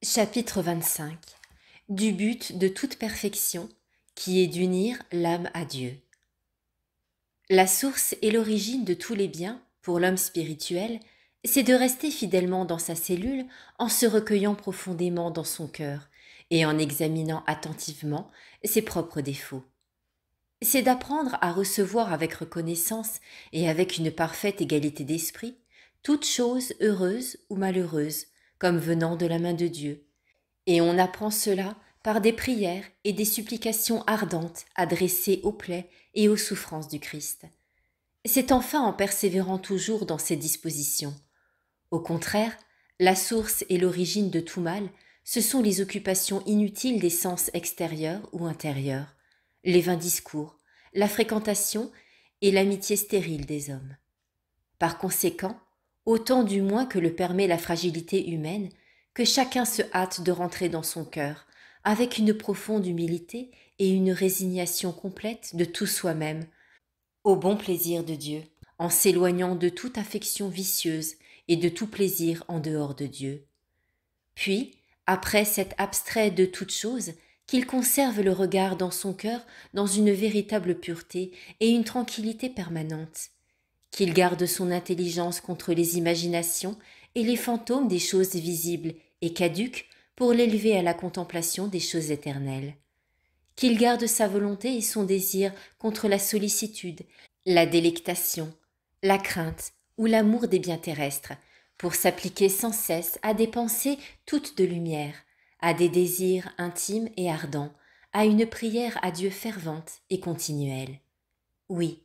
Chapitre 25. Du but de toute perfection, qui est d'unir l'âme à Dieu. La source et l'origine de tous les biens, pour l'homme spirituel, c'est de rester fidèlement dans sa cellule en se recueillant profondément dans son cœur et en examinant attentivement ses propres défauts. C'est d'apprendre à recevoir avec reconnaissance et avec une parfaite égalité d'esprit toute chose heureuse ou malheureuse, comme venant de la main de Dieu. Et on apprend cela par des prières et des supplications ardentes adressées aux plaies et aux souffrances du Christ. C'est enfin en persévérant toujours dans ces dispositions. Au contraire, la source et l'origine de tout mal, ce sont les occupations inutiles des sens extérieurs ou intérieurs, les vains discours, la fréquentation et l'amitié stérile des hommes. Par conséquent, autant du moins que le permet la fragilité humaine, que chacun se hâte de rentrer dans son cœur, avec une profonde humilité et une résignation complète de tout soi-même, au bon plaisir de Dieu, en s'éloignant de toute affection vicieuse et de tout plaisir en dehors de Dieu. Puis, après s'être abstrait de toute chose, qu'il conserve le regard dans son cœur dans une véritable pureté et une tranquillité permanente, qu'il garde son intelligence contre les imaginations et les fantômes des choses visibles et caduques pour l'élever à la contemplation des choses éternelles, qu'il garde sa volonté et son désir contre la sollicitude, la délectation, la crainte ou l'amour des biens terrestres, pour s'appliquer sans cesse à des pensées toutes de lumière, à des désirs intimes et ardents, à une prière à Dieu fervente et continuelle. Oui,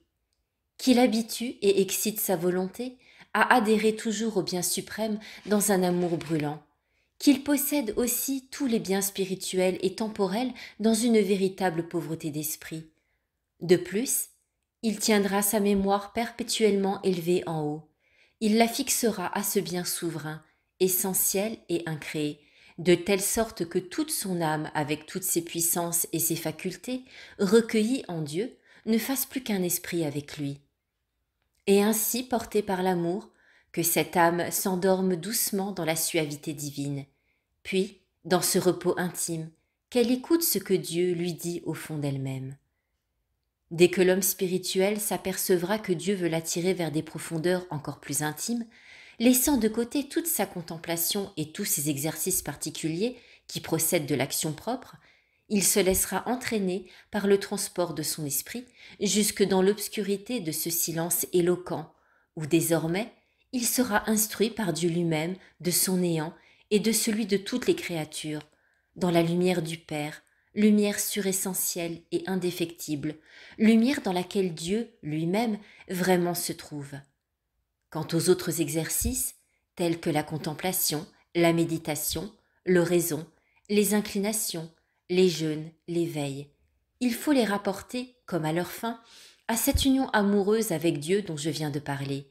qu'il habitue et excite sa volonté à adhérer toujours au bien suprême dans un amour brûlant, qu'il possède aussi tous les biens spirituels et temporels dans une véritable pauvreté d'esprit. De plus, il tiendra sa mémoire perpétuellement élevée en haut. Il la fixera à ce bien souverain, essentiel et incréé, de telle sorte que toute son âme, avec toutes ses puissances et ses facultés, recueillies en Dieu, ne fasse plus qu'un esprit avec lui. Et ainsi, portée par l'amour, que cette âme s'endorme doucement dans la suavité divine, puis, dans ce repos intime, qu'elle écoute ce que Dieu lui dit au fond d'elle-même. Dès que l'homme spirituel s'apercevra que Dieu veut l'attirer vers des profondeurs encore plus intimes, laissant de côté toute sa contemplation et tous ses exercices particuliers qui procèdent de l'action propre, il se laissera entraîner par le transport de son esprit jusque dans l'obscurité de ce silence éloquent, où désormais il sera instruit par Dieu lui-même de son néant et de celui de toutes les créatures, dans la lumière du Père, lumière suressentielle et indéfectible, lumière dans laquelle Dieu lui-même vraiment se trouve. Quant aux autres exercices, tels que la contemplation, la méditation, l'oraison, les inclinations, les jeûnes, les veilles, il faut les rapporter, comme à leur fin, à cette union amoureuse avec Dieu dont je viens de parler.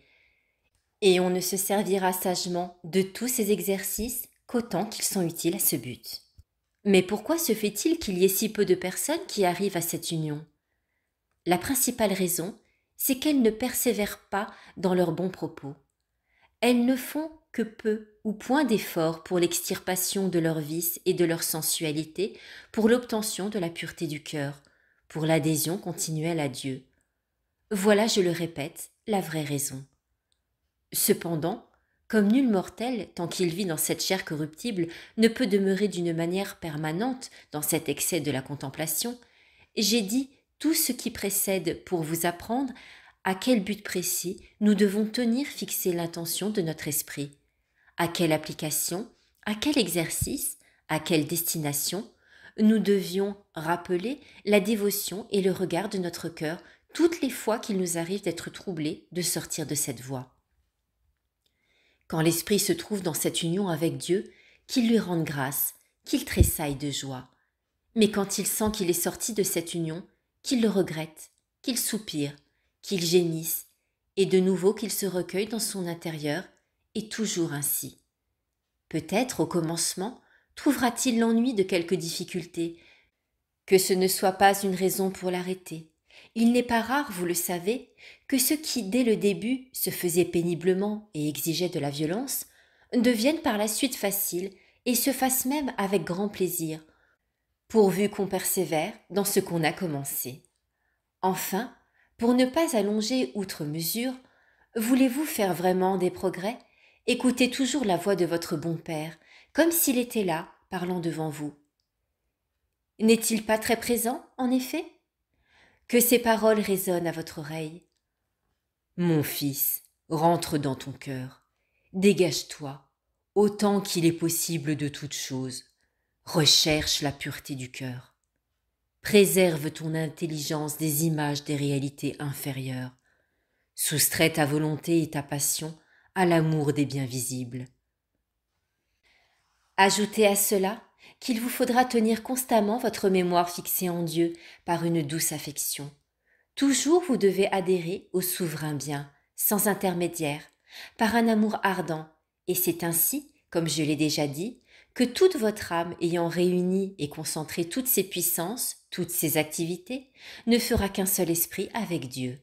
Et on ne se servira sagement de tous ces exercices qu'autant qu'ils sont utiles à ce but. Mais pourquoi se fait-il qu'il y ait si peu de personnes qui arrivent à cette union ? La principale raison, c'est qu'elles ne persévèrent pas dans leurs bons propos. Elles ne font que peu ou point d'efforts pour l'extirpation de leurs vices et de leur sensualité, pour l'obtention de la pureté du cœur, pour l'adhésion continuelle à Dieu. Voilà, je le répète, la vraie raison. Cependant, comme nul mortel, tant qu'il vit dans cette chair corruptible, ne peut demeurer d'une manière permanente dans cet excès de la contemplation, j'ai dit tout ce qui précède pour vous apprendre à quel but précis nous devons tenir fixer l'intention de notre esprit, à quelle application, à quel exercice, à quelle destination nous devions rappeler la dévotion et le regard de notre cœur toutes les fois qu'il nous arrive d'être troublés de sortir de cette voie. Quand l'esprit se trouve dans cette union avec Dieu, qu'il lui rende grâce, qu'il tressaille de joie. Mais quand il sent qu'il est sorti de cette union, qu'il le regrette, qu'il soupire, qu'il gémisse, et de nouveau qu'il se recueille dans son intérieur, et toujours ainsi. Peut-être, au commencement, trouvera-t-il l'ennui de quelque difficulté, que ce ne soit pas une raison pour l'arrêter. Il n'est pas rare, vous le savez, que ceux qui, dès le début, se faisaient péniblement et exigeaient de la violence, deviennent par la suite faciles et se fasse même avec grand plaisir, pourvu qu'on persévère dans ce qu'on a commencé. Enfin, pour ne pas allonger outre mesure, voulez-vous faire vraiment des progrès? Écoutez toujours la voix de votre bon Père, comme s'il était là, parlant devant vous. N'est-il pas très présent, en effet? Que ses paroles résonnent à votre oreille. Mon fils, rentre dans ton cœur. Dégage-toi, autant qu'il est possible de toute chose. Recherche la pureté du cœur. Préserve ton intelligence des images des réalités inférieures. Soustrais ta volonté et ta passion à l'amour des biens visibles. Ajoutez à cela qu'il vous faudra tenir constamment votre mémoire fixée en Dieu par une douce affection. Toujours vous devez adhérer au souverain bien, sans intermédiaire, par un amour ardent, et c'est ainsi, comme je l'ai déjà dit, que toute votre âme ayant réuni et concentré toutes ses puissances, toutes ses activités, ne fera qu'un seul esprit avec Dieu.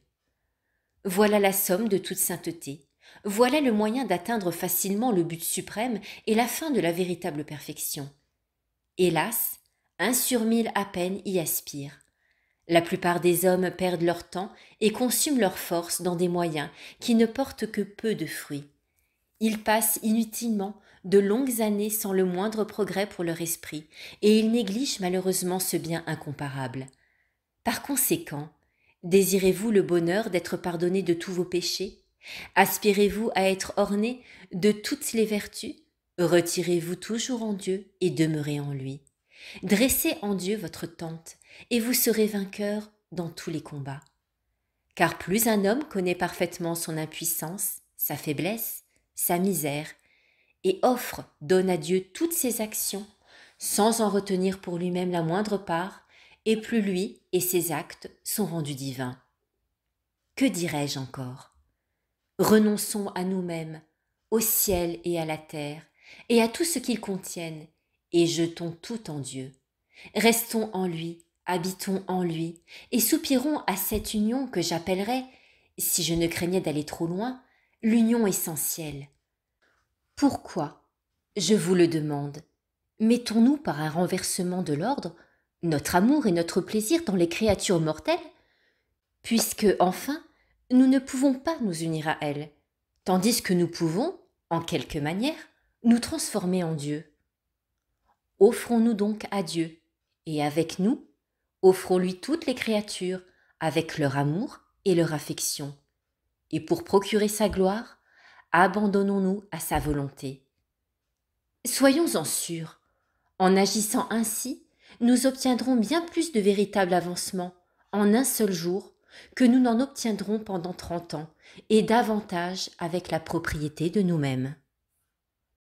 Voilà la somme de toute sainteté. Voilà le moyen d'atteindre facilement le but suprême et la fin de la véritable perfection. Hélas, 1 sur 1000 à peine y aspirent. La plupart des hommes perdent leur temps et consument leurs forces dans des moyens qui ne portent que peu de fruits. Ils passent inutilement de longues années sans le moindre progrès pour leur esprit, et ils négligent malheureusement ce bien incomparable. Par conséquent, désirez-vous le bonheur d'être pardonné de tous vos péchés? Aspirez-vous à être orné de toutes les vertus? Retirez-vous toujours en Dieu et demeurez en lui. Dressez en Dieu votre tente, et vous serez vainqueur dans tous les combats. Car plus un homme connaît parfaitement son impuissance, sa faiblesse, sa misère, et donne à Dieu toutes ses actions, sans en retenir pour lui-même la moindre part, et plus lui et ses actes sont rendus divins. Que dirais-je encore? Renonçons à nous-mêmes, au ciel et à la terre, et à tout ce qu'ils contiennent, et jetons tout en Dieu. Restons en lui, habitons en lui, et soupirons à cette union que j'appellerais, si je ne craignais d'aller trop loin, l'union essentielle. Pourquoi? Je vous le demande. Mettons-nous par un renversement de l'ordre notre amour et notre plaisir dans les créatures mortelles? Puisque, enfin, nous ne pouvons pas nous unir à elles, tandis que nous pouvons, en quelque manière, nous transformer en Dieu. Offrons-nous donc à Dieu, et avec nous, offrons-lui toutes les créatures, avec leur amour et leur affection. Et pour procurer sa gloire, abandonnons-nous à sa volonté. Soyons-en sûrs, en agissant ainsi, nous obtiendrons bien plus de véritable avancement en un seul jour que nous n'en obtiendrons pendant 30 ans, et davantage avec la propriété de nous-mêmes.